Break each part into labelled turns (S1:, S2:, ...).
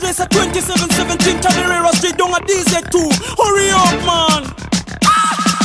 S1: place at 2717 Taberera Street down at DZ2. Hurry up, man.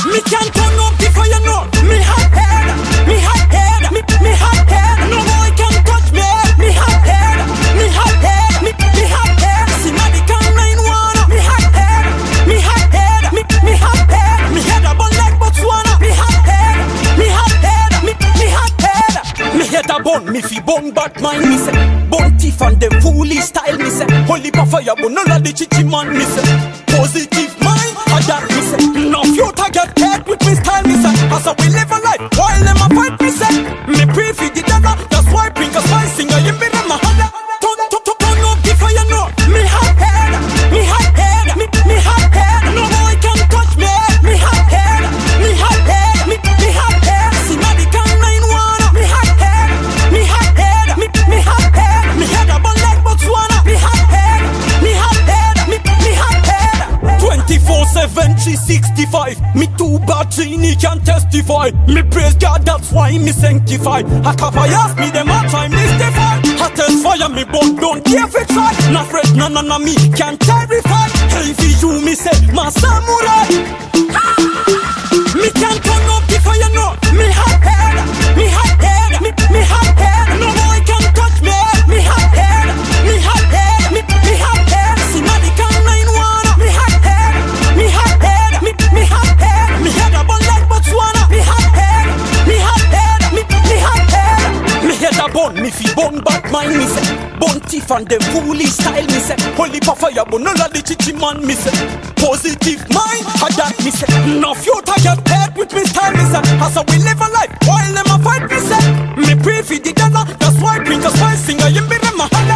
S1: Me can turn up the fire, no. Me hot head, me hot head, me hot head. No boy can touch me. Me hot head, me hot head, me hot head. See my the can 9-1. Me hot head, me hot head, me hot head. Me head a bun like Botswana. Me hot head, me hot head, me hot head. Me head a bun, me fi bun bad mind. Me say bun teeth and them foolish style. Me say holy pa fire, but none of the chichi man. Me say positive mind, I that me say. No future get head with me style. Me say as we live a life while them a fight. Me say me pray for the devil. That's why bring a spice singer. You be them a holla. Turn up the fire, no. Me hot head, me hot head, me hot head. No boy can touch me. Me hot head, me hot head, me hot head. See my the can 9-1. Me hot head, me hot head, me hot head. Me head a bun like Botswana. Me hot head, me hot head, me hot head. 24/7, 365. Me too bad, Genie can testify. Me praise God, that's why me sanctify. A cover ask me, them a try mystify. Hottest fire, me but don't care if it try. Not afraid, none of me can terrify. Hey, for you, me say, my samurai. Me can turn up the fire, no. Me hot head, me hot head, me hot head. No boy can touch me. Me hot head, me hot head, me hot head. See my the can 9-1. Me hot head, me hot head, me hot head. Me head a bun like Botswana. Me hot head, me hot head, me hot head. Me head a bun, me fi bun bad mind. Me say bun teeth and them foolish style. Me say holy pa fire, but none of the chichi man. Me say positive mind, I that me say. No future get head with me style. Me say as we live a life while them a fight. Me say me pray for the devil. That's why bring a spice singer. You be them a holla.